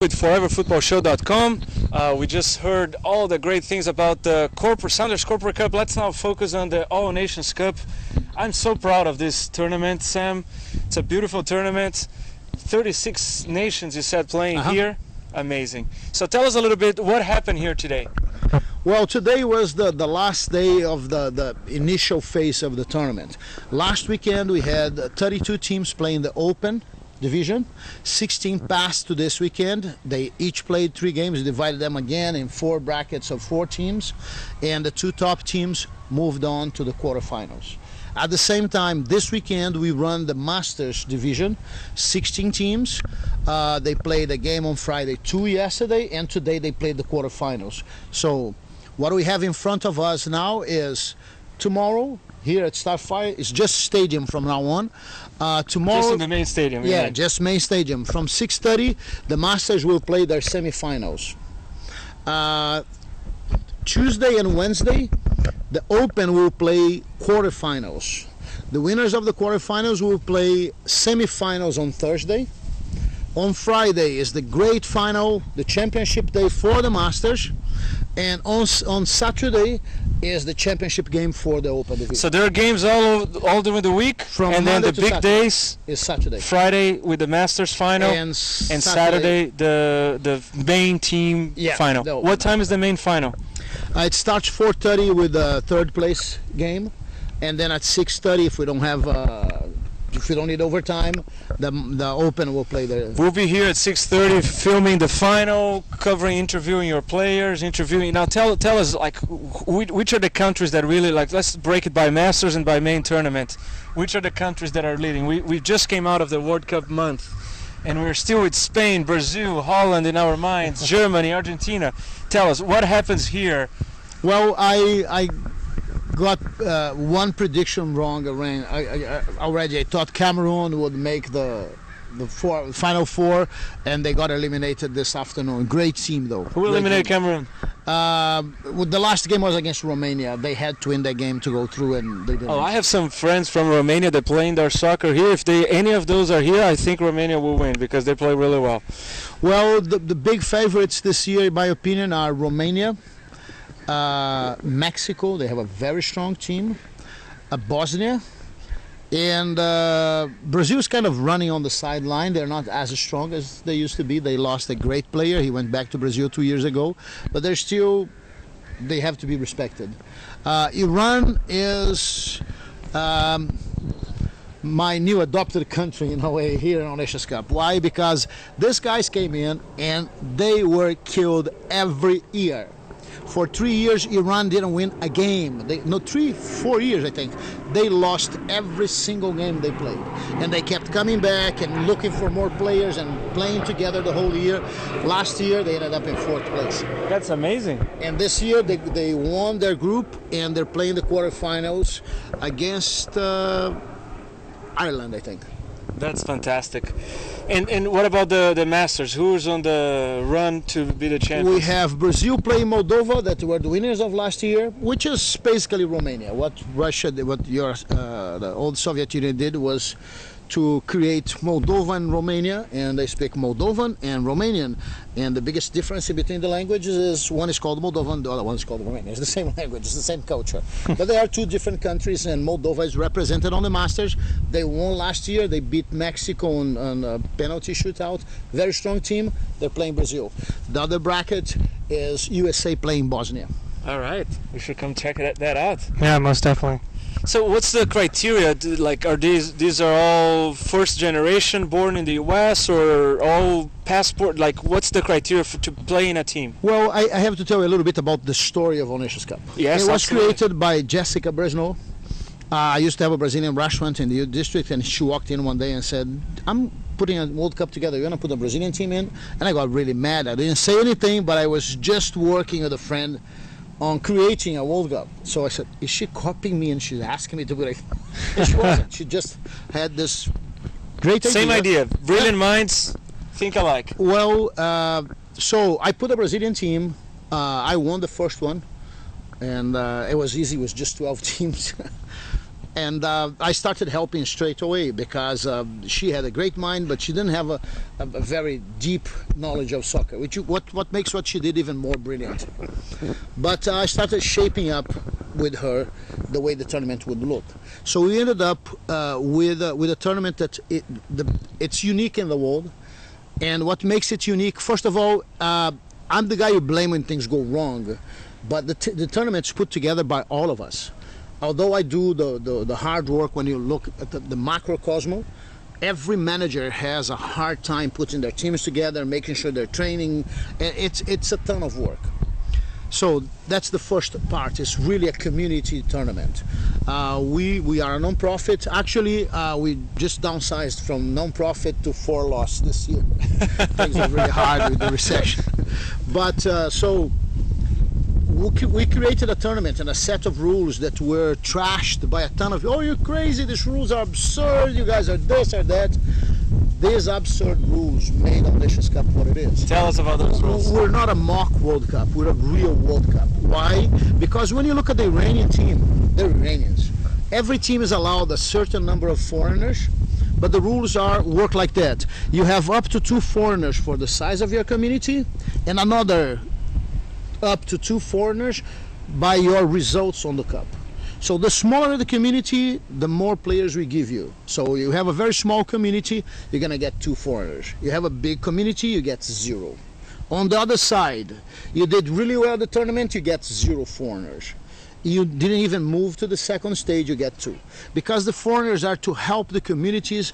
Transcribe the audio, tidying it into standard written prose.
with ForeverFootballShow.com. We just heard all the great things about the Sounders Corporate Cup. Let's now focus on the All Nations Cup. I'm so proud of this tournament, Sam. It's a beautiful tournament. 36 nations, you said, playing here. Amazing. So tell us a little bit what happened here today. Well, today was the last day of the initial phase of the tournament. Last weekend we had 32 teams playing the Open division. 16 passed to this weekend. They each played 3 games, divided them again in 4 brackets of 4 teams, and the 2 top teams moved on to the quarterfinals. At the same time, this weekend we run the Masters division, 16 teams. They played a game on Friday, 2 yesterday, and today they played the quarterfinals. So what we have in front of us now is tomorrow here at Starfire. It's just stadium from now on. Tomorrow, just in the main stadium. Yeah, just main stadium. From 6:30, the Masters will play their semifinals. Tuesday and Wednesday, the Open will play quarterfinals. The winners of the quarterfinals will play semifinals on Thursday. On Friday is the great final, the championship day for the Masters, and on Saturday is the championship game for the Open division. So there are games all during the week, From and then Monday the to big Saturday days is Saturday. Friday with the Masters final, And Saturday the main team final. What time is the main final? It starts 4:30 with the third place game, and then at 6:30, if we don't need overtime, the Open will play the. We'll be here at 6:30 filming the final, covering, interviewing your players, Now tell us, like, which are the countries that really, like, let's break it by Masters and by main tournament. Which are the countries that are leading? We just came out of the World Cup month, and we're still with Spain, Brazil, Holland in our minds, Germany, Argentina. Tell us what happens here. Well, I got one prediction wrong already. I thought Cameroon would make the final 4, and they got eliminated this afternoon. Great team, though. Who eliminated Cameroon? The last game was against Romania. They had to win that game to go through, and they didn't. I have some friends from Romania that play indoor soccer here. If any of those are here, I think Romania will win because they play really well. Well, the big favorites this year, in my opinion, are Romania, Mexico. They have a very strong team. Bosnia. And Brazil is kind of running on the sideline. They're not as strong as they used to be. They lost a great player. He went back to Brazil 2 years ago. But they have to be respected. Iran is my new adopted country in a way here in Nations Cup. Why? Because these guys came in and they were killed every year. For 3 years, Iran didn't win a game. 4 years, I think. They lost every single game they played. And they kept coming back and looking for more players and playing together the whole year. Last year, they ended up in 4th place. That's amazing. And this year, they won their group, and they're playing the quarterfinals against Ireland, I think. That's fantastic. And what about the Masters? Who's on the run to be the champion? We have Brazil playing Moldova, that were the winners of last year, which is basically Romania. What the old Soviet Union did was to create Moldova and Romania, and they speak Moldovan and Romanian. And the biggest difference between the languages is one is called Moldovan, the other one is called Romanian. It's the same language, it's the same culture. But they are 2 different countries, and Moldova is represented on the Masters. They won last year. They beat Mexico on a penalty shootout. Very strong team. They're playing Brazil. The other bracket is USA playing Bosnia. All right. We should come check that out. Yeah, most definitely. So what's the criteria? Like, are these are all first generation born in the U.S. or all passport? Like, what's the criteria to play in a team? Well, I have to tell you a little bit about the story of All Nations Cup. Yes, it was absolutely. created by Jessica Bresno. I used to have a Brazilian restaurant in the youth district, and she walked in one day and said, "I'm putting a World Cup together. You're gonna put a Brazilian team in?" And I got really mad. I didn't say anything, but I was just working with a friend on creating a World Cup. So I said, is she copying me and she's asking me to do it? And she wasn't. She just had this great idea. Same idea. Brilliant minds think alike. Well, so I put a Brazilian team. I won the first one, and it was easy. It was just 12 teams. And I started helping straight away because she had a great mind, but she didn't have a very deep knowledge of soccer, which what makes what she did even more brilliant. But I started shaping up with her the way the tournament would look. So we ended up with a tournament that it's unique in the world. And what makes it unique, first of all, I'm the guy you blame when things go wrong, but the tournament's put together by all of us. Although I do the hard work when you look at the macrocosm, every manager has a hard time putting their teams together, making sure they're training. It's a ton of work. So that's the first part. It's really a community tournament. We are a non-profit. Actually, we just downsized from non-profit to 4 loss this year. Things are really hard with the recession. But so we created a tournament and a set of rules that were trashed by a ton of, oh, you're crazy, these rules are absurd, you guys are this or that. These absurd rules made Nations Cup what it is. Tell us about those rules. We're not a mock World Cup, we're a real World Cup. Why? Because when you look at the Iranian team, they're Iranians. Every team is allowed a certain number of foreigners, but the rules work like that. You have up to 2 foreigners for the size of your community, and another up to 2 foreigners by your results on the cup. So the smaller the community, the more players we give you. So you have a very small community, you're gonna get 2 foreigners. You have a big community, you get 0. On the other side, you did really well the tournament, you get 0 foreigners. You didn't even move to the second stage, you get 2. Because the foreigners are to help the communities